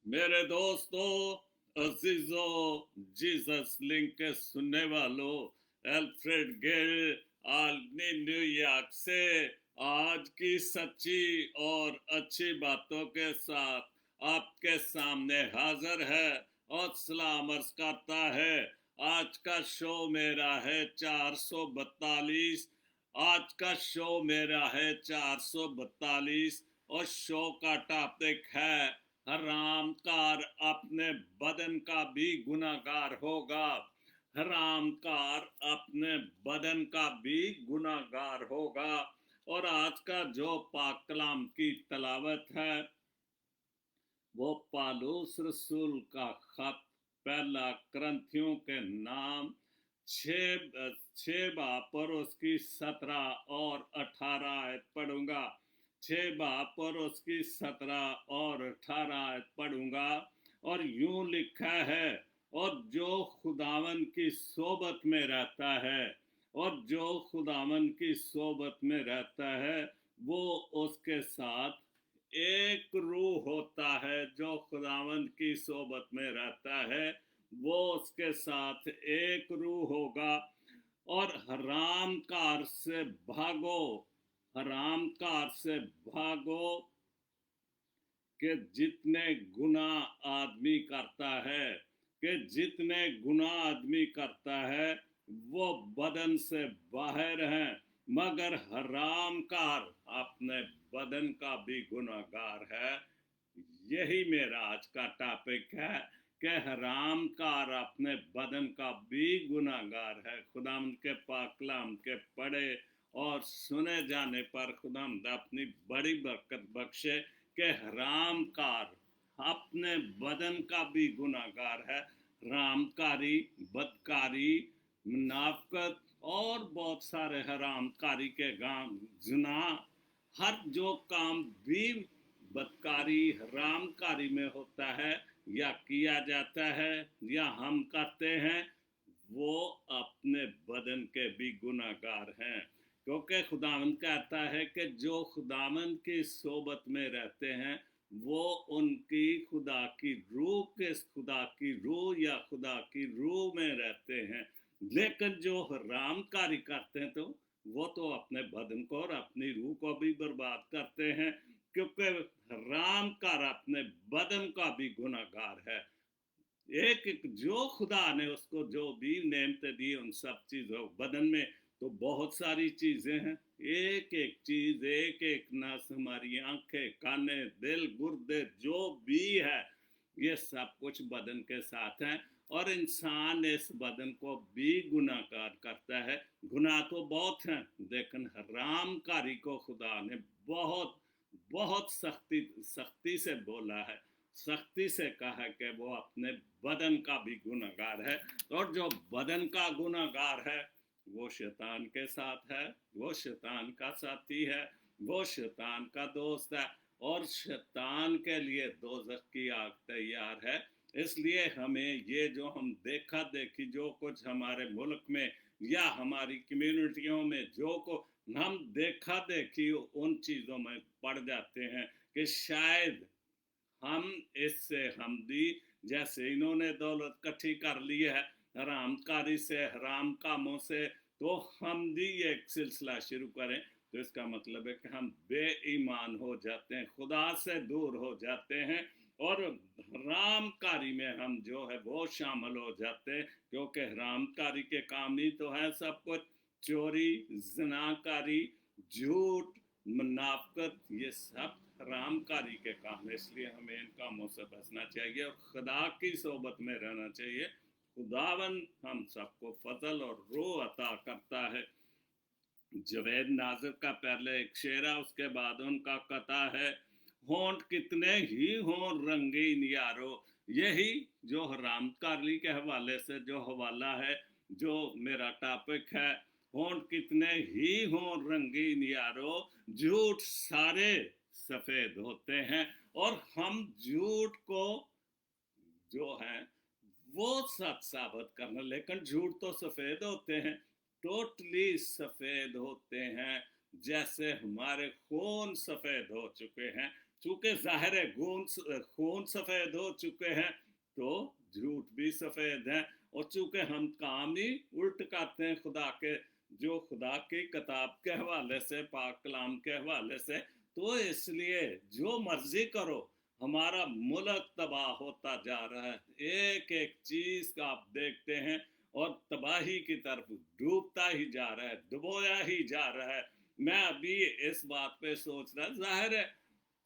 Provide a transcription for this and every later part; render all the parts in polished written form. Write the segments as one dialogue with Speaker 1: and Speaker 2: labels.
Speaker 1: मेरे दोस्तों, अजीजों, Jesus link के सुनने वालों, एल्फ्रेड गिल आल्बनी न्यूयॉर्क से आज की सच्ची और अच्छी बातों के साथ आपके सामने हाजिर है और सलाम अर्ज करता है। आज का शो मेरा है 442। आज का शो मेरा है 442 और शो का टॉपिक है हरामकार अपने बदन का भी गुनाहगार होगा। हरामकार अपने बदन का भी गुनाहगार होगा। और आज का जो पाक कलाम की तलावत है वो पालूस रसूल का खत पहला करंथियों के नाम छः बाप और उसकी 17 और 18 आयत पढ़ूंगा। 6 बाप और उसकी 17 और 18 आयत पढ़ूंगा। और यूं लिखा है, और जो खुदावन की सोबत में रहता है, और जो खुदावन की सोबत में रहता है वो उसके साथ एक रूह होता है। जो खुदावंद की सोबत में रहता है वो उसके साथ एक रूह होगा। और हरामकार से भागो, हरामकार से भागो कि जितने गुना आदमी करता है, कि जितने गुना आदमी करता है वो बदन से बाहर हैं, मगर हरामकार अपने बदन का भी गुनाहगार है। यही मेरा आज का टॉपिक है कि हरामकार अपने बदन का भी गुनाहगार है। खुदाम के पाक कलाम के पढ़े और सुने जाने पर खुदाम अपनी बड़ी बरकत बख्शे कि हरामकार अपने बदन का भी गुनाहगार है। हरामकारी, बदकारी, मुनाफकत और बहुत सारे हरामकारी के काम, जुना, हर जो काम भी बदकारी हरामकारी में होता है या किया जाता है या हम करते हैं, वो अपने बदन के भी गुनाहगार हैं। क्योंकि खुदावंद कहता है कि जो खुदावंद की सोबत में रहते हैं वो उनकी खुदा की रूह के खुदा की रूह या खुदा की रूह में रहते हैं। लेकिन जो हरामकारी करते हैं तो वो तो अपने बदन को और अपनी रूह को भी बर्बाद करते हैं, क्योंकि हरामकार अपने बदन का भी गुनाहगार है। एक जो खुदा ने उसको जो भी नेमतें दी उन सब चीज़ों बदन में तो बहुत सारी चीज़ें हैं। एक एक चीज़, एक एक नस, हमारी आंखें, काने, दिल, गुर्दे, जो भी है ये सब कुछ बदन के साथ हैं। और इंसान इस बदन को भी गुनाहगार करता है। गुनाह तो बहुत हैं, लेकिन हरामकारी को खुदा ने बहुत बहुत सख्ती से बोला है, सख्ती से कहा कि वो अपने बदन का भी गुनाहगार है। और जो बदन का गुनाहगार है वो शैतान के साथ है, वो शैतान का साथी है, वो शैतान का दोस्त है और शैतान के लिए दोज़ख की आग तैयार है। इसलिए हमें ये जो हम देखा देखी जो कुछ हमारे मुल्क में या हमारी कम्युनिटियों में जो को हम देखा देखी उन चीज़ों में पड़ जाते हैं कि शायद हम इससे हमदी, जैसे इन्होंने दौलत इकट्ठी कर ली है हरामकारी से, हराम कामों से, तो हमदी एक सिलसिला शुरू करें तो इसका मतलब है कि हम बेईमान हो जाते हैं, खुदा से दूर हो जाते हैं और हरामकारी में हम जो है वो शामिल हो जाते हैं। क्योंकि हरामकारी के काम ही तो है सब कुछ, चोरी, जनाकारी, झूठ, मुनाफकत, ये सब हरामकारी के काम है। इसलिए हमें इन कामों से बचना चाहिए और खुदा की सोबत में रहना चाहिए। खुदावन हम सबको फजल और रूह अता करता है। जवेद नाजिर का पहले एक शेरा, उसके बाद उनका कथा है, होंठ कितने ही हों रंगीन यारो। यही जो हरामकारी के हवाले से जो हवाला है, जो मेरा टॉपिक है, होंठ कितने ही हों रंगीन यारो, झूठ सारे सफेद होते हैं। और हम झूठ को जो है वो सच साबित करना, लेकिन झूठ तो सफेद होते हैं, टोटली सफेद होते हैं, जैसे हमारे खून सफेद हो चुके हैं। चूंकि जाहिर है खून सफेद हो चुके हैं तो झूठ भी सफेद है, और चूंकि हम काम ही उल्ट करते हैं खुदा के, जो खुदा की किताब के हवाले से, पाक कलाम के हवाले से, तो इसलिए जो मर्जी करो हमारा मुल्क तबाह होता जा रहा है। एक एक चीज का आप देखते हैं और तबाही की तरफ डूबता ही जा रहा है, डुबोया ही जा रहा है। मैं अभी इस बात पे सोच रहा, जाहिर है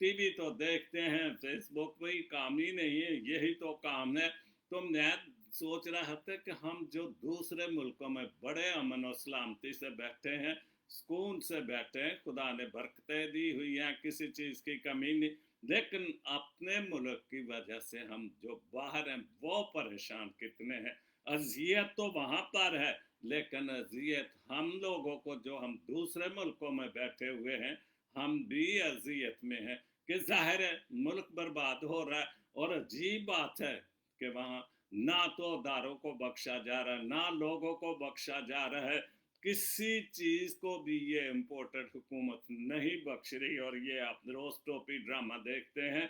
Speaker 1: टीवी तो देखते हैं, फेसबुक पे ही काम ही नहीं है, यही तो काम है। तो मैं सोच रहा था कि हम जो दूसरे मुल्कों में बड़े अमन और सलामती से बैठे हैं, सुकून से बैठे हैं, खुदा ने बरकतें दी हुई हैं, किसी चीज़ की कमी नहीं, लेकिन अपने मुल्क की वजह से हम जो बाहर हैं वो परेशान कितने हैं। अजियत तो वहाँ पर है, लेकिन अजियत हम लोगों को, जो हम दूसरे मुल्कों में बैठे हुए हैं, हम भी अजियत में हैं कि जाहिर है मुल्क बर्बाद हो रहा है। और अजीब बात है कि वहाँ ना तो दारों को बख्शा जा रहा है, ना लोगों को बख्शा जा रहा है, किसी चीज को भी ये इम्पोर्टेड हुकूमत नहीं बख्श रही। और ये आप रोज टोपी ड्रामा देखते हैं,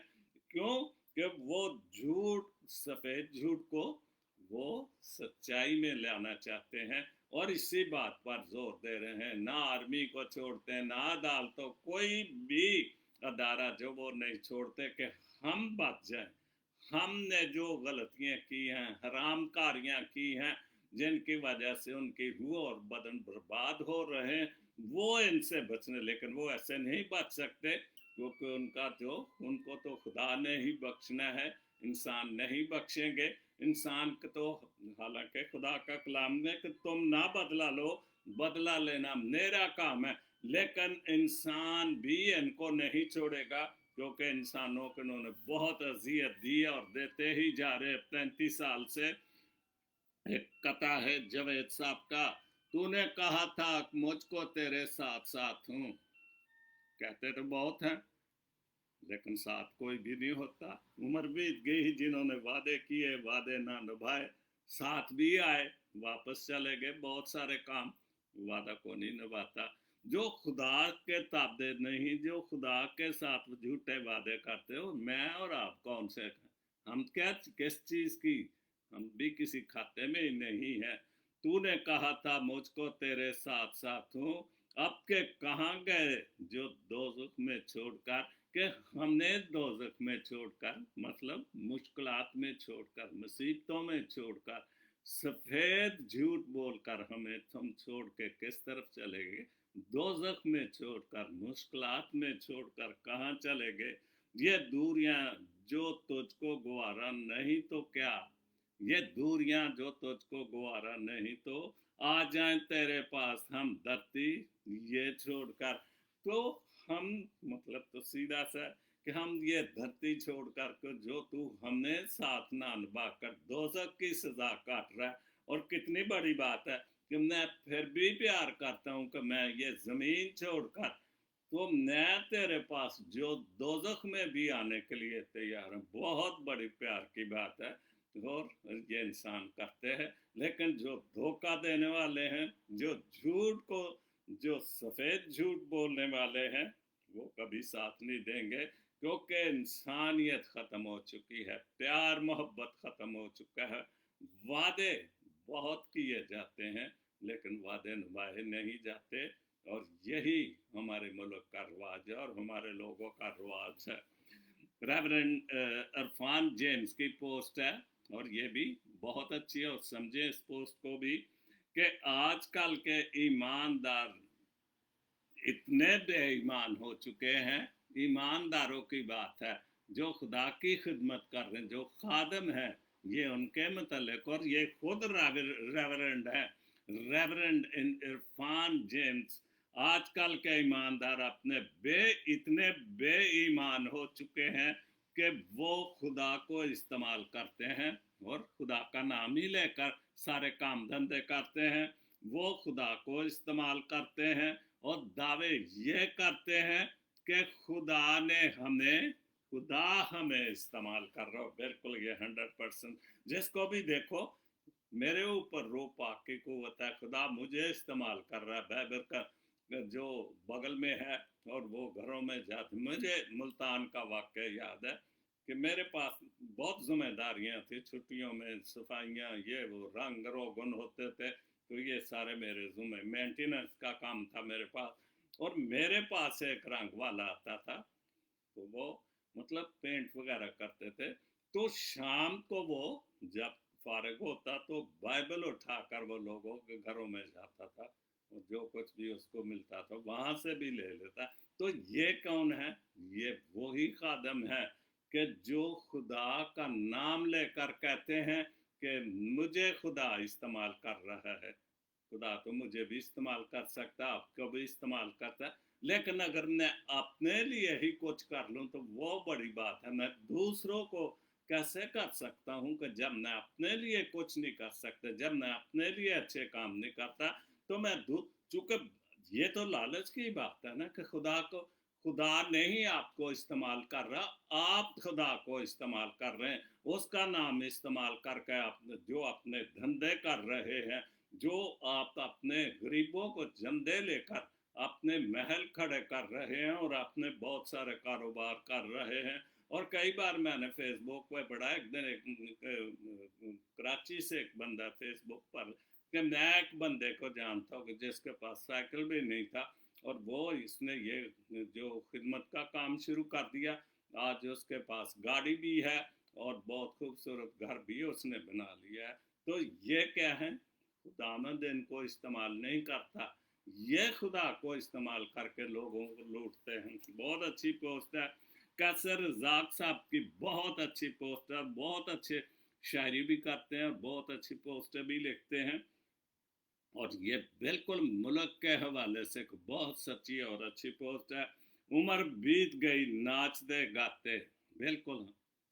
Speaker 1: क्यों कि वो झूठ, सफेद झूठ को वो सच्चाई में लाना चाहते हैं, और इसी बात पर जोर दे रहे हैं। ना आर्मी को छोड़ते हैं, ना अदालतों, कोई भी अदारा जो वो नहीं छोड़ते कि हम बच जाएं। हमने जो गलतियां की हैं, हरामकारियां की हैं, जिनकी वजह से उनकी रूह और बदन बर्बाद हो रहे हैं, वो इनसे बचने, लेकिन वो ऐसे नहीं बच सकते, क्योंकि उनको तो खुदा ने ही बख्शना है, इंसान नहीं बख्शेंगे। इंसान को तो, हालांकि खुदा का कलाम में कि तुम ना बदला लो, बदला लेना मेरा काम है, लेकिन इंसान भी इनको नहीं छोड़ेगा, क्योंकि इंसानों को इन्होंने बहुत अजियत दी और देते ही जा रहे। 35 साल से एक कथा है जवेद साहब का, तूने कहा था मुझको तेरे साथ साथ हूँ, कहते तो बहुत हैं लेकिन साथ कोई भी नहीं होता। उम्र बीत गई, जिन्होंने वादे किए वादे ना निभाए, साथ भी आए वापस चले गए। बहुत सारे काम वादा को नहीं निभाता। जो खुदा के ताबे नहीं, जो खुदा के साथ झूठे वादे करते हो, मैं और आप कौन से, हम क्या किस चीज की, हम भी किसी खाते में ही नहीं है। तूने कहा था मुझको तेरे साथ साथ हूँ, अब के कहाँ गए जो दोज़ख में छोड़कर, कि हमने दोज़ख में छोड़कर, मतलब मुश्किलात में छोड़कर, मुसीबतों में छोड़कर, सफेद झूठ बोलकर हमें तुम छोड़ के किस तरफ चले गए? दोज़ख में छोड़कर, मुश्किलात में छोड़कर कहाँ चले गए? ये दूरियां जो तुझको गवारा नहीं तो क्या, ये दूरियां जो तुझको गवारा नहीं तो आ जाएं तेरे पास हम धरती ये छोड़कर। तो हम, मतलब तो सीधा सा कि हम ये धरती छोड़कर के जो तू हमने साथ ना निभा कर दोज़ख की सजा काट रहा है। और कितनी बड़ी बात है कि मैं फिर भी प्यार करता हूँ कि मैं ये जमीन छोड़कर, तो मैं तेरे पास जो दोज़ख में भी आने के लिए तैयार हूँ। बहुत बड़ी प्यार की बात है, और ये इंसान करते हैं। लेकिन जो धोखा देने वाले हैं, जो झूठ को, जो सफेद झूठ बोलने वाले हैं, वो कभी साथ नहीं देंगे, क्योंकि इंसानियत खत्म हो चुकी है, प्यार मोहब्बत खत्म हो चुका है। वादे बहुत किए जाते हैं, लेकिन वादे निभाए नहीं जाते, और यही हमारे मुल्क का रवाज है और हमारे लोगों का रवाज है। रेवरेंड इरफान जेम्स की पोस्ट है, और ये भी बहुत अच्छी है, और समझे इस पोस्ट को भी कि आजकल के ईमानदार इतने बेईमान हो चुके हैं। ईमानदारों की बात है जो खुदा की खिदमत कर रहे हैं, जो खादम है, ये उनके मतलब, और ये खुद रेवरेंड है, रेवरेंड इरफान जेम्स। आजकल के ईमानदार अपने इतने बेईमान हो चुके हैं कि वो खुदा को इस्तेमाल करते हैं और खुदा का नाम ही लेकर सारे काम धंधे करते हैं। वो खुदा को इस्तेमाल करते हैं और दावे ये करते हैं कि खुदा हमें इस्तेमाल कर रहा हो। बिल्कुल ये 100%, जिसको भी देखो मेरे ऊपर रो पाके को होता है, खुदा मुझे इस्तेमाल कर रहा है। बाइबल का जो बगल में है, और वो घरों में जाते। मुझे मुल्तान का वाक़या याद है कि मेरे पास बहुत ज़िम्मेदारियाँ थी, छुट्टियों में सफाइयाँ, ये वो रंग रोगन होते थे, तो ये सारे मेरे ज़िम्मे, मेंटेनेंस का काम था मेरे पास। और मेरे पास एक रंग वाला आता था, तो वो मतलब पेंट वगैरह करते थे। तो शाम को वो जब फारिग होता तो बाइबल उठाकर वो लोगों के घरों में जाता था, और जो कुछ भी उसको मिलता था वहां से भी ले लेता। तो ये कौन है? ये वही खादम है कि जो खुदा का नाम लेकर कहते हैं कि मुझे खुदा इस्तेमाल कर रहा है। खुदा तो मुझे भी इस्तेमाल कर सकता, आपको भी इस्तेमाल करता, लेकिन अगर मैं अपने लिए ही कुछ कर लूं तो वो बड़ी बात है। मैं दूसरों को कैसे कर सकता हूं कि जब मैं अपने लिए कुछ नहीं कर सकता, जब मैं अपने लिए अच्छे काम नहीं करता, तो मैं चूंकि ये तो लालच की बात है ना कि खुदा नहीं आपको इस्तेमाल कर रहा, आप खुदा को इस्तेमाल कर रहे हैं। उसका नाम इस्तेमाल करके आप जो अपने धंधे कर रहे हैं, जो आप अपने गरीबों को जंदे लेकर अपने महल खड़े कर रहे हैं और अपने बहुत सारे कारोबार कर रहे हैं। और कई बार मैंने फेसबुक पे पढ़ा, एक दिन एक कराची से एक बंदा फेसबुक पर, कि मैं एक बंदे को जानता हूँ कि जिसके पास साइकिल भी नहीं था, और वो इसने ये जो खिदमत का काम शुरू कर दिया। आज उसके पास गाड़ी भी है और बहुत खूबसूरत घर भी उसने बना लिया है। तो ये क्या है? खुदावंद इनको इस्तेमाल नहीं करता, ये खुदा को इस्तेमाल करके लोगों को लूटते हैं। बहुत अच्छी पोस्ट है, कैसर रज़ाक साहब की बहुत अच्छी पोस्ट है, बहुत अच्छे शायरी भी करते हैं, बहुत अच्छी पोस्टें भी लिखते हैं। और ये बिल्कुल मुल्क के हवाले से बहुत सच्ची और अच्छी पोस्ट है। उम्र बीत गई नाचते गाते, बिल्कुल।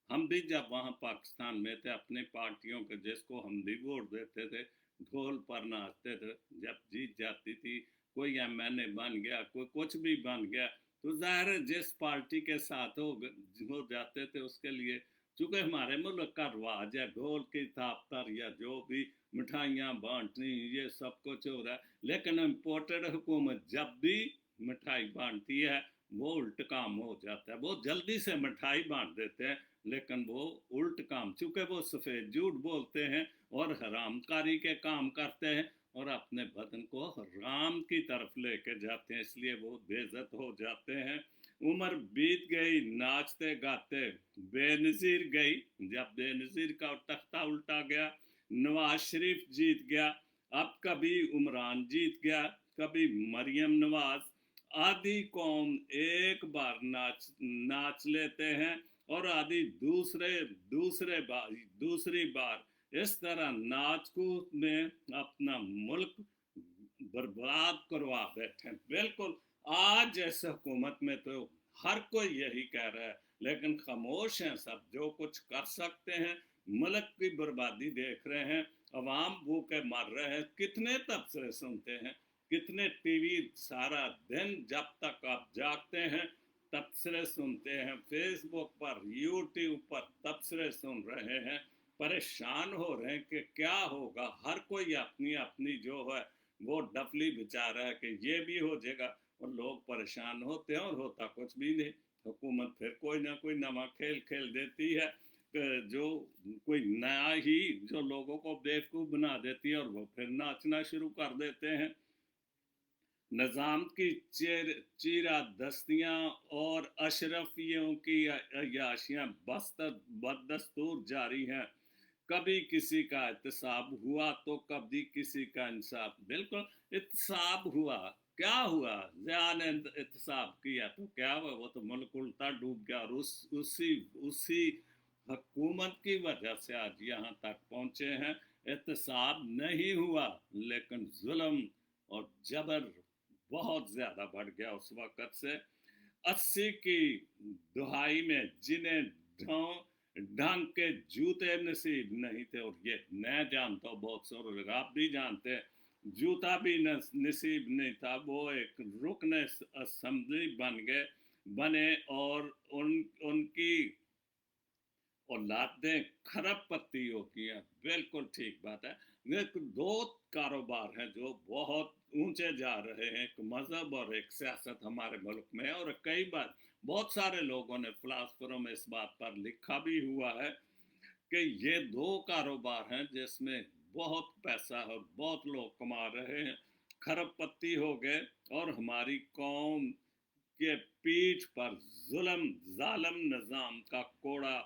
Speaker 1: हम भी जब वहाँ पाकिस्तान में थे, अपनी पार्टियों के जिसको हम भी वोट देते थे, ढोल पर नाचते थे। जब जीत जाती थी, कोई एमएनए बन गया, कोई कुछ भी बन गया, तो जाहिर है जिस पार्टी के साथ हो जाते थे उसके लिए, चूंकि हमारे मुल्क का रवाज है ढोल की थाप पर या जो भी मिठाइयाँ बांटनी, ये सब कुछ हो रहा है। लेकिन इम्पोर्टेड हुकूमत जब भी मिठाई बांटती है, वो उल्ट काम हो जाता है। वो जल्दी से मिठाई बांट देते हैं, लेकिन वो उल्ट काम, चूंकि वो सफ़ेद झूठ बोलते हैं और हरामकारी के काम करते हैं और अपने बदन को राम की तरफ लेके जाते हैं, इसलिए वो बेइज्जत हो जाते हैं। उम्र बीत गई नाचते गाते, बेनज़ीर गई जब बेनज़ीर का तख्ता उल्टा गया। नवाज शरीफ जीत गया, अब कभी उमरान जीत गया, कभी मरियम नवाज। आधी कौम एक बार नाच नाच लेते हैं और आधी दूसरे दूसरे बार दूसरी बार। इस तरह नाच कूद में अपना मुल्क बर्बाद करवा बैठे। बिल्कुल, आज इस हुकूमत में तो हर कोई यही कह रहा है, लेकिन खामोश हैं सब। जो कुछ कर सकते हैं, मुल्क की बर्बादी देख रहे हैं, अवाम भूखे मर रहे हैं। कितने तबसरे सुनते हैं, कितने टीवी सारा दिन जब तक आप जागते हैं तबसरे सुनते हैं, फेसबुक पर यूट्यूब पर तबसरे सुन रहे हैं, परेशान हो रहे हैं कि क्या होगा। हर कोई अपनी अपनी जो है वो डफली बिचा रहा है कि ये भी हो जाएगा, और लोग परेशान होते हैं और होता कुछ भी नहीं। हुकूमत फिर कोई ना कोई नवा खेल खेल देती है, जो कोई नया ही जो लोगों को बेवकूफ़ बना देती है, और वो फिर नाचना शुरू कर देते हैं। निज़ाम की चीरा दस्तियाँ और अशरफियों की अयाशियाँ बदस्तूर जारी हैं। कभी किसी का एहतसाब हुआ तो कभी किसी का इंसाफ। बिल्कुल, एहतसाब हुआ, क्या हुआ? ज़िया ने एहतसाब किया तो क्या हुआ? वो तो मुल्क उल्टा डूब गया, और उसी उसी हुकूमत की वजह से आज यहाँ तक पहुँचे हैं। एहतसाब नहीं हुआ, लेकिन जुल्म और जबर बहुत ज़्यादा बढ़ गया उस वक़्त से। 80 की दुहाई में जिन्हें ढंग के जूते नसीब नहीं थे, और ये मैं जानता हूँ, बहुत सारे लोग आप भी जानते हैं, जूता भी नसीब नहीं था, वो एक रुकन असेंबली बने, और उनकी औलादें खरब पत्तियों की हैं। बिल्कुल ठीक बात है। दो कारोबार हैं जो बहुत ऊंचे जा रहे हैं। एक मजहब और एक सियासत हमारे मुल्क में है, और कई बार बहुत सारे लोगों ने, फिलासफरों में इस बात पर लिखा भी हुआ है कि ये दो कारोबार हैं जिसमें बहुत पैसा है, बहुत लोग कमा रहे हैं, खरबपति हो गए, और हमारी कौम के पीठ पर जुल्म जालम निज़ाम का कोड़ा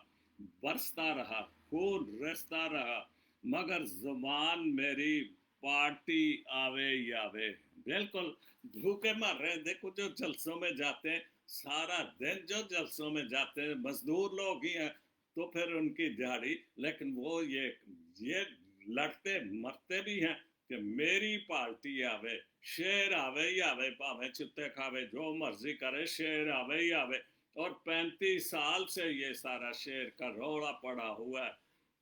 Speaker 1: बरसता रहा, खून रिसता रहा, मगर जुबान मेरी पार्टी आवे ही आवे। बिल्कुल भूखे मर रहे हैं। देखो जो जलसों में जाते हैं, सारा दिन जो जलसों में जाते हैं मजदूर लोग ही हैं, तो फिर उनकी दिहाड़ी, लेकिन वो ये लड़ते मरते भी हैं कि मेरी पार्टी आवे, शेर आवे ही आवे, भावे चित्ते खावे, जो मर्जी करे, शेर आवे ही आवे। और 35 साल से ये सारा शेर का रोड़ा पड़ा हुआ है।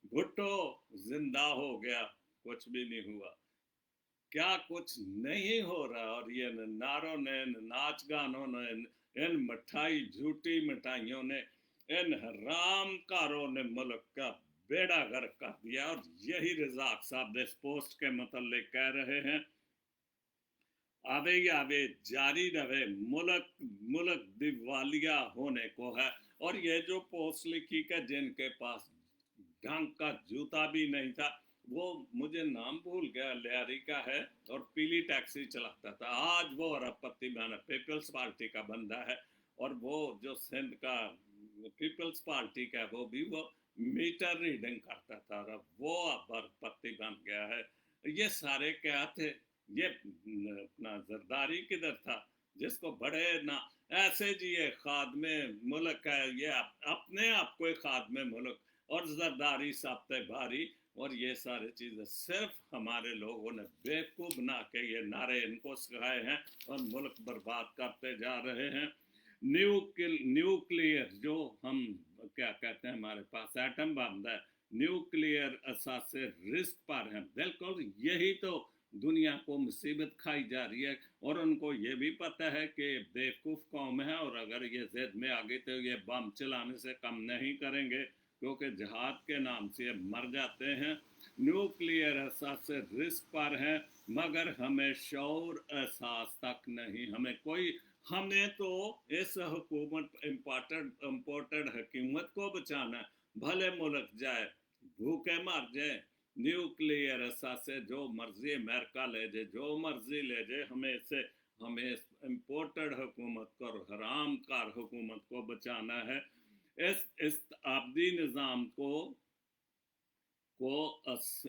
Speaker 1: भुट्टो जिंदा हो गया, कुछ भी नहीं हुआ, क्या कुछ नहीं हो रहा। और ये नारों ने, नाच गानों ने, इन मिठाई, झूठी मिठाइयों ने, इन हरामकारों ने मुल्क का बेड़ा गर्क कर दिया। और यही रजाक साहब इस पोस्ट के मतलब कह रहे हैं, आवे ही आवे, जारी रहे, मुल्क मुल्क दिवालिया होने को है। और ये जो पोस्ट लिखी कि जिनके पास ढंग का जूता भी नहीं था, वो मुझे नाम भूल गया, लियारी का है, और पीली टैक्सी चलाता था। आज वो अरबपति बना, पीपल्स पार्टी का बंदा है। और वो जो सिंध का पीपल्स पार्टी का, वो भी वो मीटर रीडिंग करता था, और वो अब अरबपति बन गया है। ये सारे क्या थे? ये अपना जरदारी किधर था, जिसको बड़े ना ऐसे जी ये खादमे मुल्क है, ये अपने आप को खादमे मुल्क, और जरदारी साब्ते भारी, और ये सारी चीज़ें सिर्फ हमारे लोगों ने बेवकूफ़ बना के ये नारे इनको सिखाए हैं, और मुल्क बर्बाद करते जा रहे हैं। न्यूक्लियर जो हम क्या कहते हैं, हमारे पास एटम बम है, न्यूक्लियर असासे रिस्क पर हैं। बिल्कुल यही तो दुनिया को मुसीबत खाई जा रही है। और उनको ये भी पता है कि बेवकूफ़ कौम है, और अगर ये जिद में आ गई तो ये बम चलाने से कम नहीं करेंगे, क्योंकि जहाद के नाम से मर जाते हैं। न्यूक्लियर एहसास से रिस्क पर हैं, मगर हमें शौर एहसास तक नहीं। हमें तो इस हुकूमत इम्पोर्टेड हुकूमत को बचाना, भले मुल्क जाए, भूखे मर जाए, न्यूक्लियर एहसास से जो मर्जी अमेरिका ले जाए, जो मर्जी ले जाए, हमें इम्पोर्टेड हुकूमत को, हराम कार हुकूमत को बचाना है। इस आबदी निज़ाम को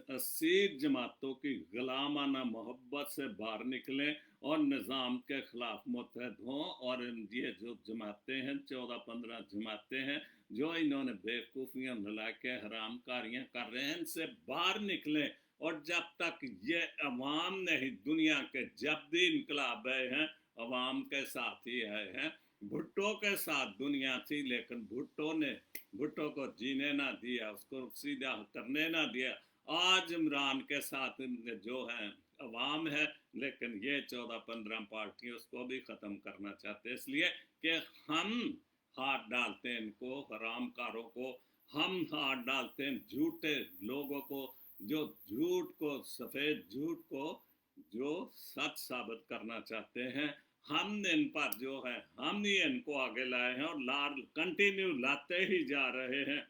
Speaker 1: असीर जमातों की गुलामाना मोहब्बत से बाहर निकलें, और निज़ाम के खिलाफ मुतहद हों। और ये जो जमातें हैं, 14-15 जमातें हैं, जो इन्होंने बेवकूफ़ियाँ मिला के हराम कारियाँ कर रहे हैं, इनसे बाहर निकलें। और जब तक ये अवाम नहीं, दुनिया के जब भी इनकलाब आए हैं, अवाम के साथ ही आए हैं। भुट्टो के साथ दुनिया थी, लेकिन भुट्टो को जीने ना दिया, उसको सीधा करने ना दिया। आज इमरान के साथ जो है अवाम है, लेकिन ये 14-15 पार्टियां उसको भी ख़त्म करना चाहते हैं, इसलिए कि हम हाथ डालते हैं इनको हरामकारों को, हम हाथ डालते हैं झूठे लोगों को, जो झूठ को, सफ़ेद झूठ को जो सच साबित करना चाहते हैं। हम इन पर जो है, हम ही इनको आगे लाए हैं, और कंटिन्यू लाते ही जा रहे हैं।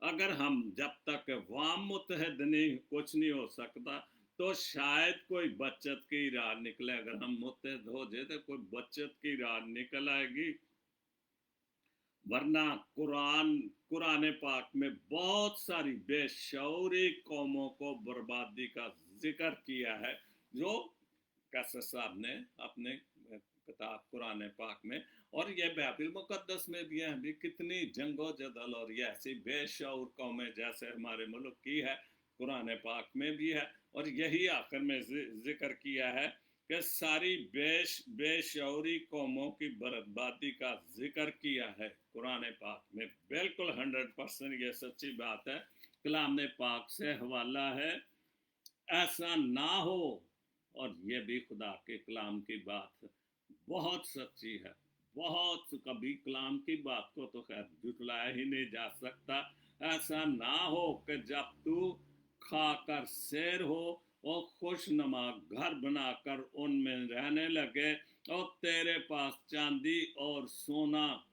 Speaker 1: अगर हम जब तक वाम मुतहद नहीं, कुछ नहीं हो सकता, तो शायद कोई बचत की राह निकले। अगर हम मुतहद हो जाए तो कोई बचत की राह निकल आएगी, वरना कुरान पाक में बहुत सारी बेशऊरी कौमों को बर्बादी का जिक्र किया है, जो कैसर साहब ने अपने किताब कुरान पाक में, और ये बैतुल मुक़द्दस में भी है। भी कितनी जंगो जदल और ये ऐसी बेशऊर कौमें जैसे हमारे मुल्क की है, कुरान पाक में भी है। और यही आखिर में जिक्र किया है कि सारी बेशऊरी कौमों की बर्बादी का जिक्र किया है कुरान पाक में। बिल्कुल 100% ये सच्ची बात है, कलाम पाक से हवाला है। ऐसा ना हो, और ये भी खुदा के कलाम की बात बहुत सच्ची है, बहुत, कभी कलाम की बात को तो खैर झुटलाया ही नहीं जा सकता। ऐसा ना हो कि जब तू खाकर शेर हो और खुशनुमा घर बनाकर उनमें रहने लगे, और तेरे पास चांदी और सोना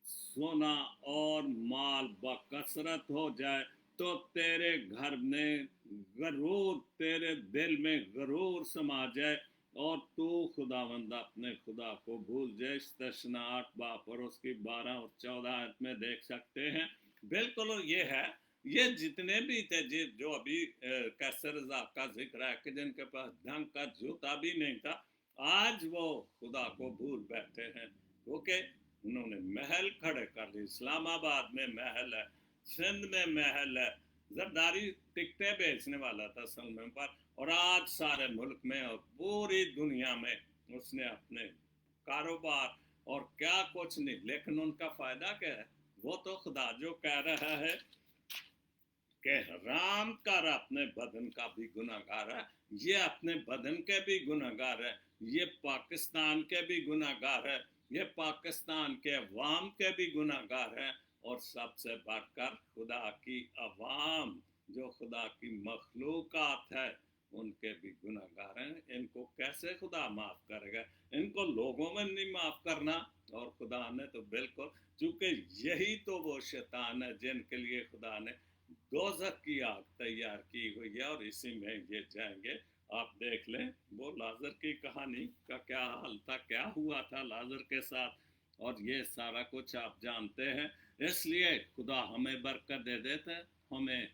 Speaker 1: सोना और माल बकसरत हो जाए, तो तेरे घर में गरूर, तेरे दिल में गरूर समा जाए, और तू खुदावंद अपने खुदा को भूल जाए। तशना 8 बाप और उसकी 12 और 14 आयत में देख सकते हैं। बिल्कुल ये है, ये जितने भी थे जो अभी कैसर का जिक्र है कि जिनके पास ढंग का जूता भी नहीं था, आज वो खुदा को भूल बैठे हैं, क्योंकि उन्होंने महल खड़े कर लिए। इस्लामाबाद में महल है, सिंध में महल है। जरदारी टिकटें बेचने वाला था सलमान पर, और आज सारे मुल्क में और पूरी दुनिया में उसने अपने कारोबार और क्या कुछ नहीं, लेकिन उनका फायदा क्या है? वो तो खुदा जो कह रहा है कि राम कर अपने बदन का भी गुनाहगार है, ये अपने बदन के भी गुनाहगार है, ये पाकिस्तान के भी गुनाहगार है, ये पाकिस्तान के अवाम के भी गुनाहगार है, और सबसे बढ़कर खुदा की अवाम जो खुदा की मखलूकात है उनके भी गुनाहगार हैं। इनको कैसे खुदा माफ करेगा? इनको लोगों में नहीं माफ करना, और खुदा ने तो बिल्कुल, चूंकि यही तो वो शैतान है जिनके लिए खुदा ने दोज़ख की आग तैयार की हुई है, और इसी में ये जाएंगे। आप देख लें वो लाजर की कहानी का क्या हाल था, क्या हुआ था लाजर के साथ, और ये सारा कुछ आप जानते हैं। इसलिए खुदा हमें बरकत दे देता है, हमें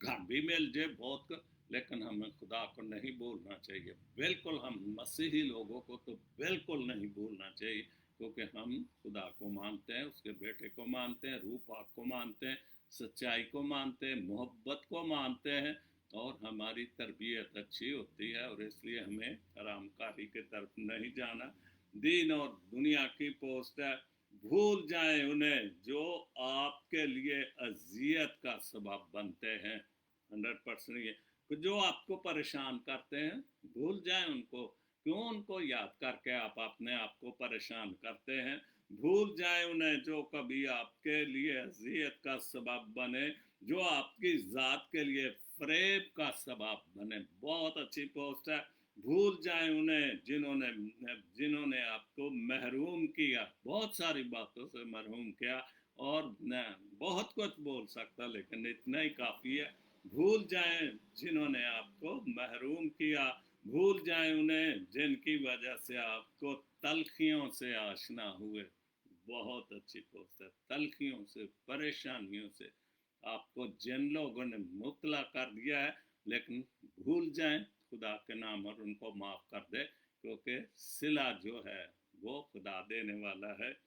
Speaker 1: घर भी मिल जाए बहुत, लेकिन हमें खुदा को नहीं भूलना चाहिए। बिल्कुल हम मसीही लोगों को तो बिल्कुल नहीं भूलना चाहिए, क्योंकि हम खुदा को मानते हैं, उसके बेटे को मानते हैं, रूह पाक को मानते हैं, सच्चाई को मानते हैं, मोहब्बत को मानते हैं, और हमारी तरबियत अच्छी होती है, और इसलिए हमें हरामकारी की तरफ नहीं जाना। दीन और दुनिया की पोस्ट है, भूल जाएं उन्हें जो आपके लिए अजियत का सबब बनते हैं। 100% ये जो आपको परेशान करते हैं, भूल जाएं उनको। क्यों उनको याद करके आप अपने आप को परेशान करते हैं? भूल जाएं उन्हें जो कभी आपके लिए अजियत का सबब बने, जो आपकी ज़ात के लिए फरेब का सबब बने। बहुत अच्छी पोस्ट है। भूल जाएं उन्हें जिन्होंने जिन्होंने आपको महरूम किया, बहुत सारी बातों से महरूम किया, और न बहुत कुछ बोल सकता, लेकिन इतना ही काफ़ी है। भूल जाएं जिन्होंने आपको महरूम किया, भूल जाएं उन्हें जिनकी वजह से आपको तलखियों से आशना हुए। बहुत अच्छी पोस्ट है। तलखियों से, परेशानियों से आपको जिन लोगों ने मुतला कर दिया है, लेकिन भूल जाएं खुदा के नाम और उनको माफ कर दे, क्योंकि सिला जो है वो खुदा देने वाला है।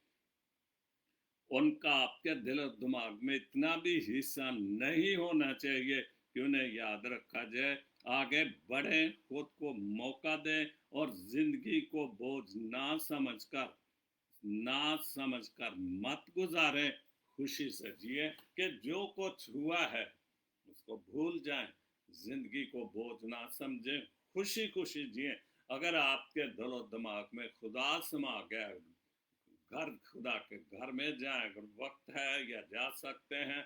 Speaker 1: उनका आपके दिल और दिमाग में इतना भी हिस्सा नहीं होना चाहिए कि उन्हें याद रखा जाए। आगे बढ़ें, खुद को मौका दें, और जिंदगी को बोझ ना समझकर मत गुजारें। खुशी से जिए कि जो कुछ हुआ है उसको भूल जाएं, जिंदगी को बोझ ना समझें, खुशी खुशी जिए। अगर आपके दिल और दिमाग में खुदा समा गया, घर खुदा के घर में जाएं, अगर वक्त है या जा सकते हैं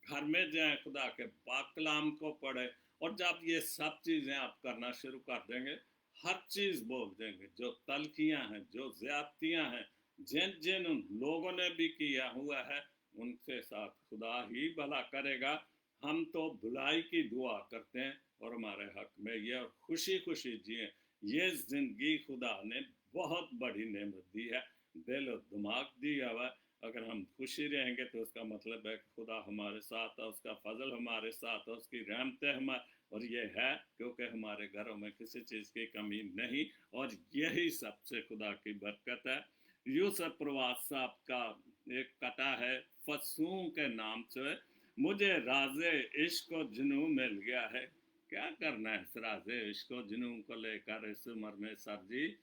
Speaker 1: घर में जाएं, खुदा के पाक कलाम को पढ़े, और जब ये सब चीज़ें आप करना शुरू कर देंगे, हर चीज़ बोल देंगे। जो तलखियाँ हैं, जो ज्यादतियाँ हैं, जिन जिन लोगों ने भी किया हुआ है, उनके साथ खुदा ही भला करेगा। हम तो भलाई की दुआ करते हैं, और हमारे हक में ये, और खुशी खुशी जिए। ये जिंदगी खुदा ने बहुत बड़ी नेमत दी है, दिल और दिमाग दिया हुआ। अगर हम खुशी रहेंगे तो उसका मतलब है कि खुदा हमारे साथ है, उसका फजल हमारे साथ है, उसकी रहमतें हमारे, और ये है क्योंकि हमारे घरों में किसी चीज़ की कमी नहीं, और यही सबसे खुदा की बरकत है। यूसुफ प्रवास साहब का एक कटा है फसूं के नाम से, मुझे राजे इश्क और जुनू मिल गया है। क्या करना है इस राजे इश्क और जुनू को लेकर इस उम्र में सर जी?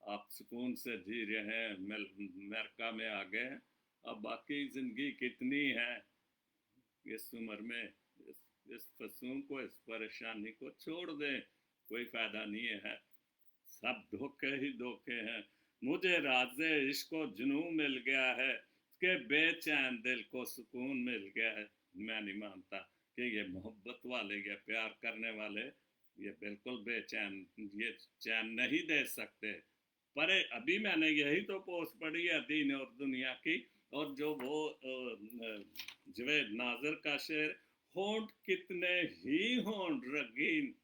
Speaker 1: आप सुकून से जी रहे हैं, अमेरिका में आ गए, अब बाकी जिंदगी कितनी है इस उम्र में? इस फसूं को, इस परेशानी को छोड़ दें, कोई फायदा नहीं है, सब धोखे ही धोखे हैं। मुझे राजे इश्क जुनू मिल गया है, के बेचैन दिल को सुकून मिल गया है। मैं नहीं मानता कि ये मोहब्बत वाले, ये प्यार करने वाले, ये बिल्कुल बेचैन, ये चैन नहीं दे सकते। पर अभी मैंने यही तो पोस्ट पढ़ी है दीन और दुनिया की, और जो वो जवेद नाजर का शेर, होंठ कितने ही होंठ रंगीन,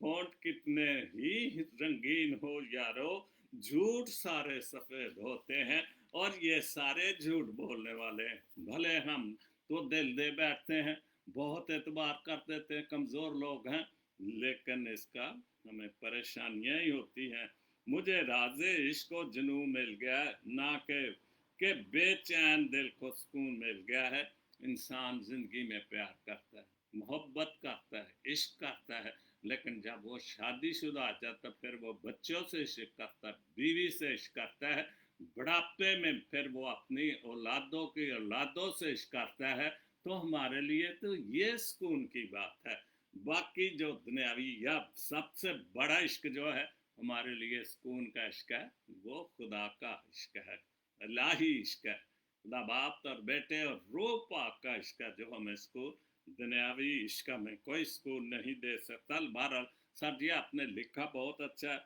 Speaker 1: होंठ कितने ही रंगीन हो यारो, झूठ सारे सफेद होते हैं, और ये सारे झूठ बोलने वाले हैं। भले हम तो दिल दे बैठते हैं, बहुत एतबार कर देते हैं, कमज़ोर लोग हैं, लेकिन इसका हमें परेशानियां ही होती हैं। मुझे राज़े इश्क को जुनून मिल गया है, ना के बेचैन दिल को सुकून मिल गया है। इंसान जिंदगी में प्यार करता है, मोहब्बत करता है, इश्क करता है, लेकिन जब वो शादीशुदा आ जाता है, फिर वो बच्चों से इश्क करता है, बीवी से इश्क करता है, बुढ़ापे में फिर वो अपनी औलादों की औलादों से इश्क करता है। तो हमारे लिए तो ये सुकून की बात है। बाकी जो दुनियावी या सबसे बड़ा इश्क जो है हमारे लिए सुकून का इश्क है, वो खुदा का इश्क है, इलाही इश्क है, खुदा बाप और बेटे और रूह पाक का इश्क है, जो हमें इसको दुनियावी इश्क में कोई सुकून नहीं दे सकता। बहरहाल सर जी आपने लिखा बहुत अच्छा है।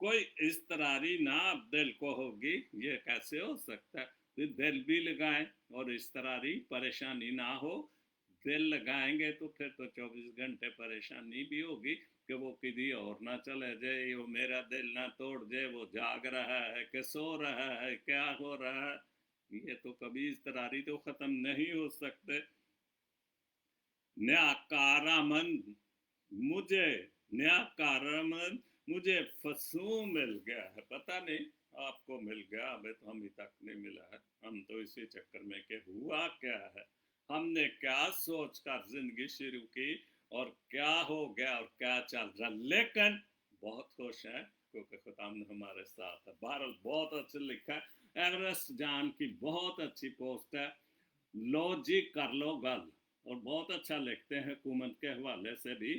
Speaker 1: कोई इस्तरारी ना अब दिल को होगी, ये कैसे हो सकता है? तो दिल भी लगाएं और इस्तरारी परेशानी ना हो। दिल लगाएंगे तो फिर तो 24 घंटे परेशानी भी होगी कि वो किसी और ना चले जाए, वो मेरा दिल ना तोड़ जाए, वो जाग रहा है कि सो रहा है, क्या हो रहा है। ये तो कभी इस्तरारी तो ख़त्म नहीं हो सकते। न्याकारामंद मुझे, न्याकारामंद मुझे फसू मिल गया है। पता नहीं आपको मिल गया, हमें तो अभी तक नहीं मिला है। हम तो इसी चक्कर में कि हुआ क्या है, हमने क्या सोच कर जिंदगी शुरू की और क्या हो गया और क्या चल रहा। लेकिन बहुत खुश है क्योंकि खुदा हमारे साथ है। बहरहाल बहुत अच्छा लिखा है। एवरेस्ट जान की बहुत अच्छी पोस्ट है, लो जी कर लो गल, और बहुत अच्छा लिखते हैं हुकूमत के हवाले से भी,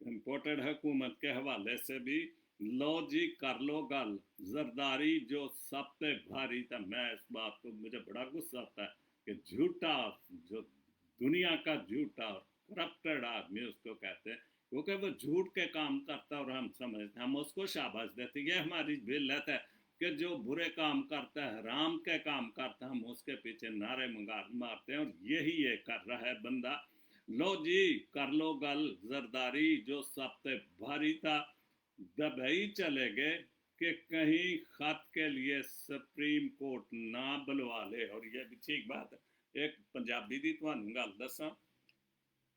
Speaker 1: इम्पोर्टेड हुकूमत के हवाले से भी। लो जी कर लो गल, जरदारी जो सब पे भारी था। मैं इस बात को, मुझे बड़ा गुस्सा आता है कि झूठा, जो दुनिया का झूठा और करप्टेड आदमी उसको कहते हैं, क्योंकि वो झूठ के काम करता है और हम समझते, हम उसको शाबाश देते। ये हमारी बिल्लत है कि जो बुरे काम करता है, हराम के काम करता है, हम उसके पीछे नारे मारते हैं, और यही ये कर रहा है बंदा। लो जी कर लो गल, जरदारी जो सब पे भारी था, दबई चले गए कि कहीं खत के लिए सुप्रीम कोर्ट ना बुलवा ले। और ये भी ठीक बात है। एक पंजाबी दी तुहानू गल दसा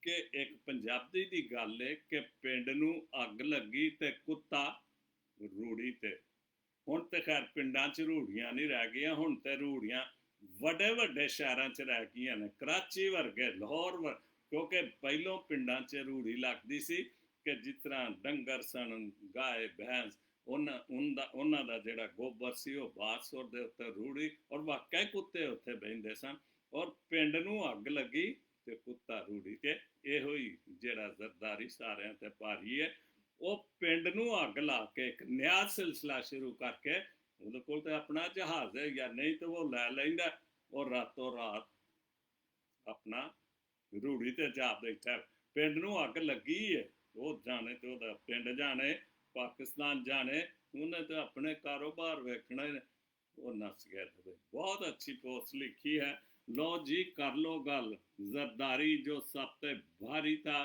Speaker 1: कि एक पंजाबी दी गल है कि पिंड नू अग लगी ते कुत्ता रूड़ी ते। हुण ते खैर पिंडां च रूड़ियां नहीं रह गई, हुण ते रूड़ियां वड्डे वड्डे शहरां च रह गई ने, कराची वर्गे, लाहौर वर्गे। क्योंकि पहलों पिंडां च रूड़ी लगदी सी कि जिस तरह डंगर सन, गाय भैंस, ਉਹਨਾਂ ਦਾ ਜਿਹੜਾ ਗੋਬਰ ਸੀ ਉਹ ਬਾਹਰ ਸੁੱਟਦੇ ਉੱਤੇ ਰੂੜੀ, ਔਰ ਵਾਕਈ ਕੁੱਤੇ ਉੱਥੇ ਬਹਿੰਦੇ ਸਨ। ਔਰ ਪਿੰਡ ਨੂੰ ਅੱਗ ਲੱਗੀ ਤੇ ਕੁੱਤਾ ਰੂੜੀ ਤੇ। ਇਹੋ ਹੀ ਜਿਹੜਾ ਜ਼ਰਦਾਰੀ ਸਾਰਿਆਂ ਤੇ ਭਾਰੀ ਹੈ, ਉਹ ਪਿੰਡ ਨੂੰ ਅੱਗ ਲਾ ਕੇ ਇੱਕ ਨया ਸਿਲਸਿਲਾ ਸ਼ੁਰੂ ਕਰਕੇ, ਉਹਦੇ ਕੋਲ ਤੇ ਆਪਣਾ ਜਹਾਜ਼ ਹੈ ਜਾਂ ਨਹੀਂ ਤੇ ਉਹ ਲੈ ਲੈਂਦਾ ਔਰ ਰਾਤੋਂ ਰਾਤ ਆਪਣਾ ਰੂੜੀ ਤੇ ਜਾ ਬੈਠਾ। ਪਿੰਡ ਨੂੰ ਅੱਗ ਲੱਗੀ ਹੈ, ਉਹ ਜਾਣੇ ਤੇ ਉਹਦਾ ਪਿੰਡ ਜਾਣੇ, पाकिस्तान जाने, उन्हें तो अपने कारोबार वेखने ने, वो नस गए थे। बहुत अच्छी पोस्ट लिखी है। लो जी कर लो गल, जरदारी जो सब पे भारी था,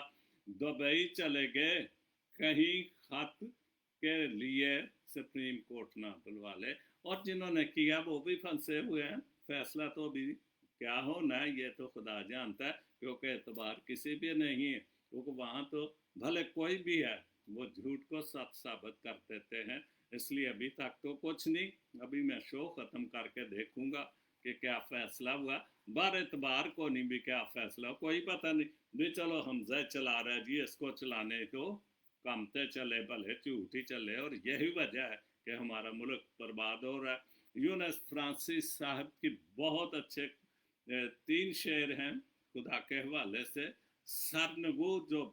Speaker 1: दुबई चले गए कहीं खत के लिए सुप्रीम कोर्ट ना बुलवा ले। और जिन्होंने किया वो भी फंसे हुए हैं, फैसला तो अभी क्या होना है ये तो खुदा जानता है, क्योंकि एतबार किसी भी नहीं है, क्योंकि वहाँ तो भले कोई भी है वो झूठ को सच साबित कर देते हैं। इसलिए अभी तक तो कुछ नहीं, अभी मैं शो ख़त्म करके देखूंगा कि क्या फ़ैसला हुआ। बार एतबार को नहीं भी क्या फ़ैसला, कोई पता नहीं भी। चलो हम जय चला रहे जी, इसको चलाने को कमते चले, भले झूठ ही चले, और यही वजह है कि हमारा मुल्क बर्बाद हो रहा है। यूनुस फ्रांसिस साहब की बहुत अच्छे 3 शेर हैं खुदा के हवाले से। सरनगू जो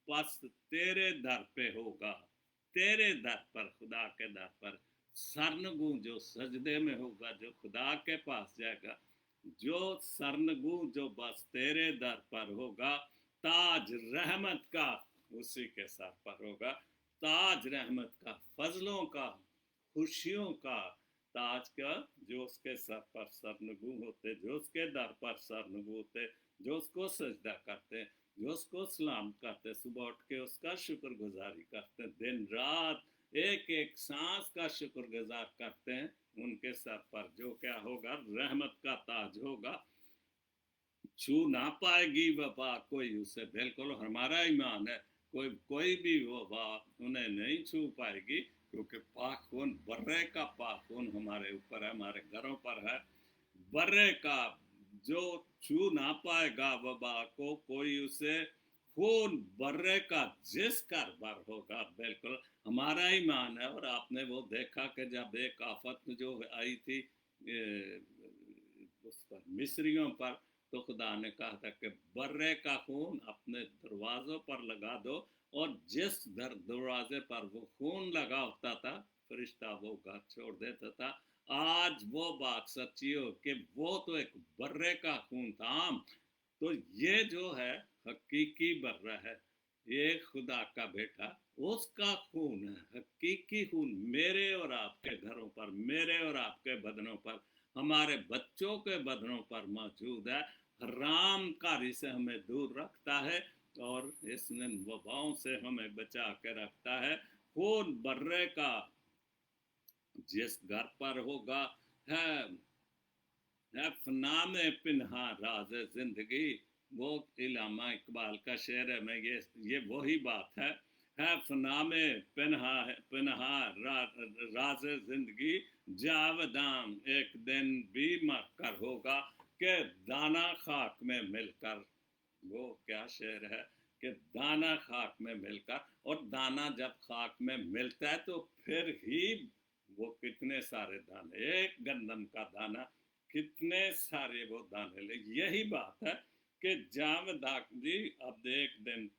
Speaker 1: बस तेरे दर पे होगा, तेरे दर पर, खुदा के दर पर। सरनगू जो सजदे में होगा, जो खुदा के पास जाएगा, जो सरनगू जो बस तेरे दर पर होगा, ताज रहमत का उसी के सर पर होगा। ताज रहमत का, फजलों का, खुशियों का ताज का, जो उसके सर पर सरनगू होते, जो उसके दर पर सरनगू होते, जो उसको सजदा करते, जो उसको सलाम करते, सुबह उठ के उसका शुक्रगुजारी करते, दिन रात एक एक सांस का शुक्रगुजार करते हैं, उनके सर पर जो क्या होगा, रहमत का ताज होगा। छू ना पाएगी वबा कोई उसे, बिल्कुल हमारा ईमान है, कोई भी वबा उन्हें नहीं छू पाएगी, क्योंकि पाक खून, बर्रे का पाक खून हमारे ऊपर है, हमारे घरों पर है। बर्रे का जो छू ना पाएगा वबा को कोई उसे, खून बर्रे का जिस घर पर होगा, बिल्कुल हमारा ईमान है। और आपने वो देखा कि जब एक आफत जो आई थी उस पर, मिस्रियों पर, तो खुदा ने कहा था कि बर्रे का खून अपने दरवाज़ों पर लगा दो, और जिस दरवाजे पर वो खून लगा होता था, फरिश्ता वो घर छोड़ देता था। आज वो बात सच्ची हो कि वो तो एक बर्रे का खून था। तो ये जो है हकीकी बर्रा है, ये खुदा का बेटा, उसका खून है, हकीकी खून मेरे और आपके घरों पर, मेरे और आपके बदनों पर, हमारे बच्चों के बदनों पर मौजूद है। हराम कारी से हमें दूर रखता है, और इसने वबाओं से हमें बचा के रखता है। खून बर्रे का जिस घर पर होगा है फना में पिन्हा राज जिंदगी, वो इलामा इकबाल का शेर है। मैं ये वही बात है फना में पिन्हा राज जिंदगी, जावदाम एक दिन भी मर कर होगा, के दाना खाक में मिलकर। वो क्या शेर है कि दाना खाक में मिलकर, और दाना जब खाक में मिलता है तो फिर ही वो कितने सारे दाने, एक गंदम का दाना कितने सारे वो दाने ले। यही बात है कि जावदाक जी अब एक दिन,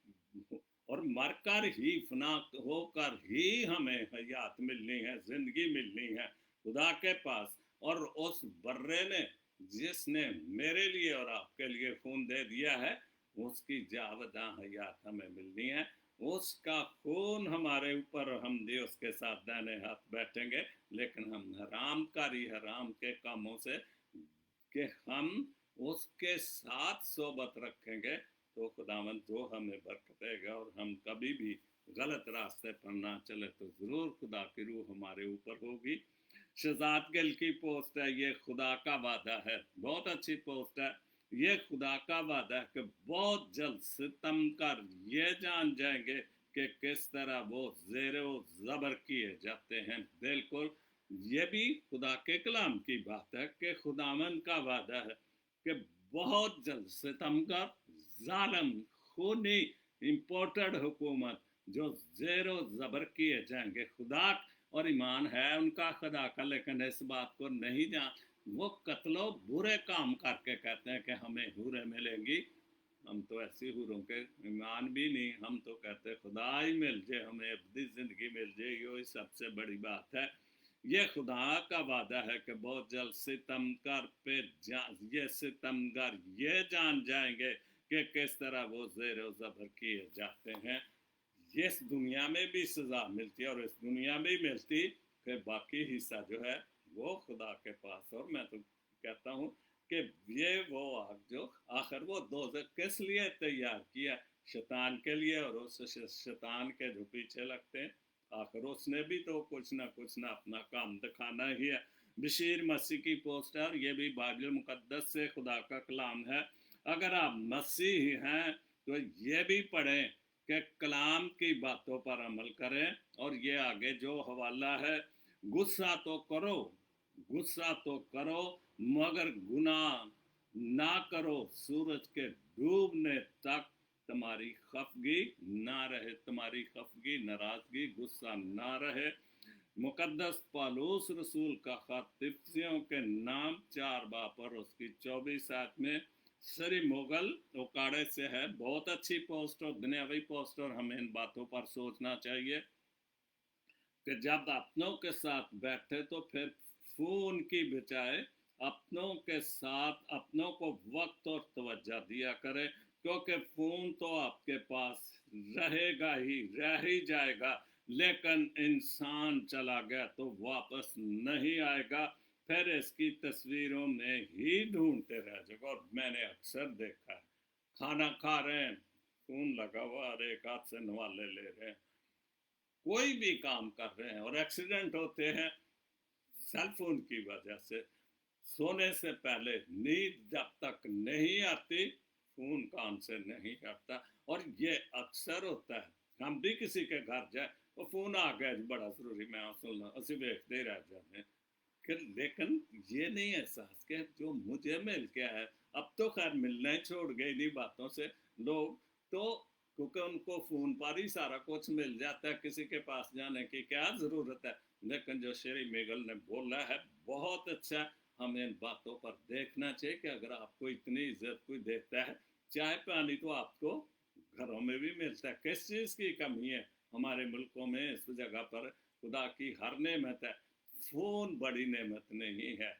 Speaker 1: और मरकर ही, फना होकर ही हमें हयात मिलनी है, जिंदगी मिलनी है खुदा के पास। और उस बर्रे ने, जिसने मेरे लिए और आपके लिए खून दे दिया है, उसकी जावदा हयात हमें मिलनी है। उसका खून हमारे ऊपर, हम भी उसके साथ दाने हाथ बैठेंगे, लेकिन हम हराम कारी, हराम के कामों से कि हम उसके साथ सोबत रखेंगे, तो खुदावंद जो हमें बरकतेगा, और हम कभी भी गलत रास्ते पर ना चले, तो ज़रूर खुदा की रूह हमारे ऊपर होगी। शहजाद गिल की पोस्ट है, ये खुदा का वादा है, बहुत अच्छी पोस्ट है। ये खुदा का वादा है कि बहुत जल्द सितम कर ये जान जाएंगे कि किस तरह वो ज़ेरो ज़बर किए जाते हैं। बिल्कुल ये भी खुदा के कलाम की बात है कि खुदावन का वादा है कि बहुत जल्द सितमगर, जालिम, खूनी, इम्पोर्टेड हुकूमत जो ज़ेरो ज़बर किए जाएंगे। खुदा और ईमान है उनका खुदा का, लेकिन इस बात को नहीं जान, वो कत्लो बुरे काम करके कहते हैं कि हमें हूरें मिलेंगी। हम तो ऐसी हूरों के ईमान भी नहीं, हम तो कहते खुदा ही मिल जाए, हमें अब्दी ज़िंदगी मिल जाए, ये सबसे बड़ी बात है। ये खुदा का वादा है कि बहुत जल्द सितमगर पे ये सितमगर ये जान जाएंगे कि किस तरह वो ज़ेरो ज़बर किए जाते हैं। इस दुनिया में भी सज़ा मिलती है, और इस दुनिया में मिलती, फिर बाकी हिस्सा जो है वो खुदा के पास। और मैं तो कहता हूँ कि ये वो आग जो आखिर वो दोज़ख किस लिए तैयार किया, शैतान के लिए, और उस शैतान के जो पीछे लगते हैं, आखिर उसने भी तो कुछ ना अपना काम दिखाना ही है। बशीर मसीह की पोस्ट है, और ये भी बाइबल मुकद्दस से खुदा का कलाम है। अगर आप मसीह हैं तो ये भी पढ़ें कि कलाम की बातों पर अमल करें। और ये आगे जो हवाला है, गुस्सा तो करो, गुस्सा तो करो, मगर गुनाह ना करो, सूरज के डूबने तक तुम्हारी खफगी ना रहे, तुम्हारी खफगी, नाराजगी, गुस्सा ना रहे। मुकद्दस पालूस रसूल का खत तिफ्सियों के नाम 4 बाब और उसकी 24 आयत में सरी मुगल उकाड़े से है। बहुत अच्छी पोस्ट और दुनियावी पोस्ट, और हमें इन बातों पर सोचना चाहिए कि जब अपनों के साथ बैठे तो फिर खून की बजाय अपनों के साथ अपनों को वक्त और तवज्जो दिया करें। क्योंकि फ़ोन तो आपके पास रहेगा ही, रह ही जाएगा, लेकिन इंसान चला गया तो वापस नहीं आएगा, फिर इसकी तस्वीरों में ही ढूंढते रह जाएगा। और मैंने अक्सर देखा है, खाना खा रहे हैं, फ़ोन लगा हुआ और एक हाथ से नवाले ले रहे हैं, कोई भी काम कर रहे हैं, और एक्सीडेंट होते हैं सेल फोन की वजह से। सोने से पहले नींद जब तक नहीं आती, फोन कान से नहीं हटता। और ये अक्सर होता है, हम भी किसी के घर जाए, वो फोन आ गया जी बड़ा जरूरी, मैं सुनना उसी देखते रह जाते हैं। लेकिन ये नहीं एहसास कि जो मुझे मिल गया है, अब तो खैर मिलना ही छोड़ गए इन्हीं बातों से लोग तो, क्योंकि उनको फ़ोन पर ही सारा कुछ मिल जाता है, किसी के पास जाने की क्या ज़रूरत है। लेकिन जो शेरी मेगल ने बोला है बहुत अच्छा, हमें इन बातों पर देखना चाहिए कि अगर आपको इतनी इज्जत कोई देता है, चाय पानी तो आपको घरों में भी मिलता है, किस चीज़ की कमी है हमारे मुल्कों में। इस जगह पर खुदा की हर नेमत है, फ़ोन बड़ी नेमत नहीं है।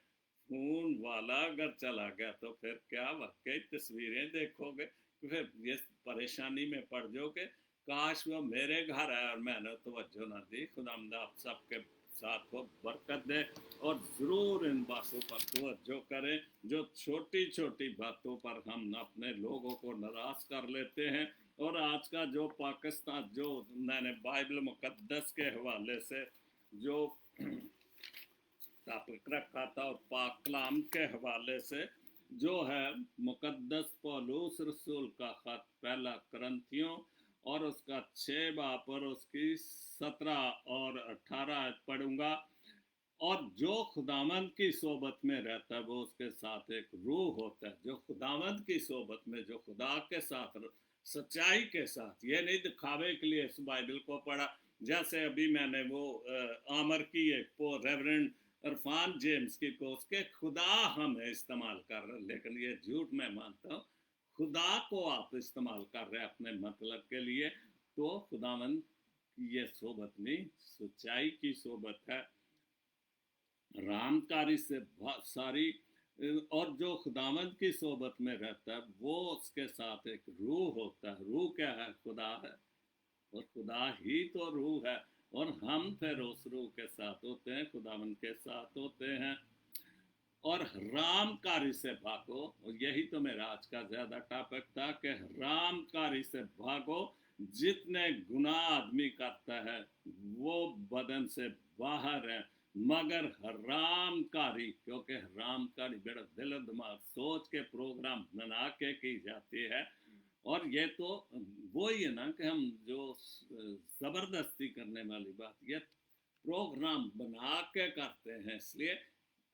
Speaker 1: फ़ोन वाला अगर चला गया तो फिर क्या वाकई तस्वीरें देखोगे, फिर ये परेशानी में पड़ जाओगे, काश वो मेरे घर आया और मैंने तवज्जो ना दी। खुदावंद आप सबके साथ को बरकत दे, और ज़रूर इन बातों पर तवज्जो करें, जो छोटी छोटी बातों पर हम अपने लोगों को नाराज़ कर लेते हैं। और आज का जो पाकिस्तान, जो मैंने बाइबल मुकद्दस के हवाले से जो टॉपिक रखा था, और पाक कलाम के हवाले से जो है मुकद्दस पौलुस रसूल का ख़त पहला करंथियों और उसका 6 बाब और उसकी 17 और 18 पढ़ूंगा। और जो खुदावंद की सोबत में रहता है वो उसके साथ एक रूह होता है। जो खुदावंद की सोबत में, जो खुदा के साथ सच्चाई के साथ, ये नहीं दिखावे के लिए इस बाइबल को पढ़ा, जैसे अभी मैंने वो आमर की एक रेवरेंड इरफान जेम्स की कोर्स के खुदा हमें इस्तेमाल कर रहे, लेकिन ये झूठ मैं मानता हूँ। खुदा को आप इस्तेमाल कर रहे हैं अपने मतलब के लिए, तो खुदावंद की ये सोबत नहीं, सच्चाई की सोबत है, रामकारी से बहुत सारी। और जो खुदावंद की सोबत में रहता है वो उसके साथ एक रूह होता है। रूह क्या है? खुदा है, और खुदा ही तो रूह है, और हम फिर उस रूह के साथ होते हैं, खुदावंद के साथ होते हैं। और रामकारी से भागो, और यही तो मेरा आज का ज्यादा टॉपिक था कि रामकारी से भागो। जितने गुनाह आदमी करता है वो बदन से बाहर है, मगर हरामकारी, क्योंकि हरामकारी बड़ा दिल दिमाग सोच के प्रोग्राम बना के की जाती है। और ये तो वही है ना कि हम जो जबरदस्ती करने वाली बात, ये प्रोग्राम बना के करते हैं, इसलिए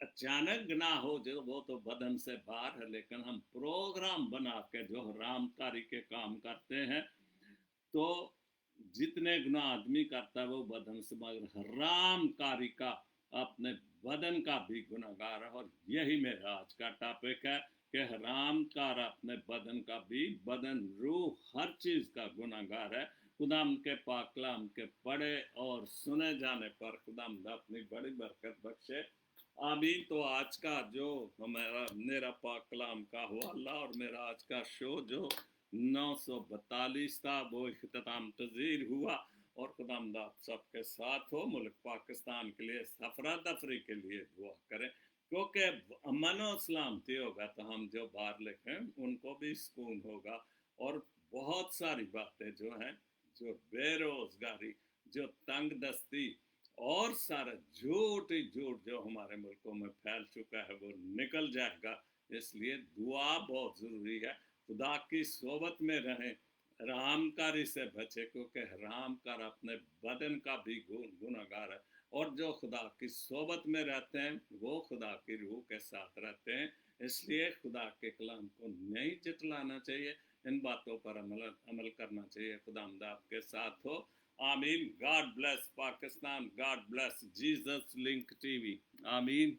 Speaker 1: अचानक गुनाह हो जो वो तो बदन से बाहर है, लेकिन हम प्रोग्राम बना के जो हरामकारी के काम करते हैं, तो जितने गुनाह आदमी करता है वो बदन से, मगर हरामकारी का अपने बदन का भी गुनाहगार है। और यही मेरा आज का टॉपिक है कि हरामकार अपने बदन का भी, बदन रूह हर चीज़ का गुनाहगार है। खुदाम के पाक कलाम के पढ़े और सुने जाने पर खुदाम अपनी बड़ी बरकत बख्शे। आमीन। तो आज का जो हमारा मेरा पाक कलाम का हवाला और मेरा आज का शो जो 942 था वो इख्तिताम पजीर हुआ। और खुदामदा सबके साथ हो। मुल्क पाकिस्तान के लिए सफरा दफरी के लिए दुआ करें, क्योंकि अमन और सलामती होगा तो हम जो बाहर लिखें उनको भी सुकून होगा। और बहुत सारी बातें जो हैं, जो बेरोजगारी, जो तंग दस्ती और सारा झूठ ही झूठ जो हमारे मुल्कों में फैल चुका है वो निकल जाएगा। इसलिए दुआ बहुत ज़रूरी है। खुदा की सोबत में रहें, हरामकारी से बचे, क्योंकि हरामकार अपने बदन का भी गुनहगार है। और जो खुदा की सोबत में रहते हैं वो खुदा की रूह के साथ रहते हैं। इसलिए खुदा के कलाम को नहीं जितलाना चाहिए, इन बातों पर अमल करना चाहिए। खुदावंद आपके साथ हो। आमीन। God bless Pakistan, God bless Jesus link TV. आमीन।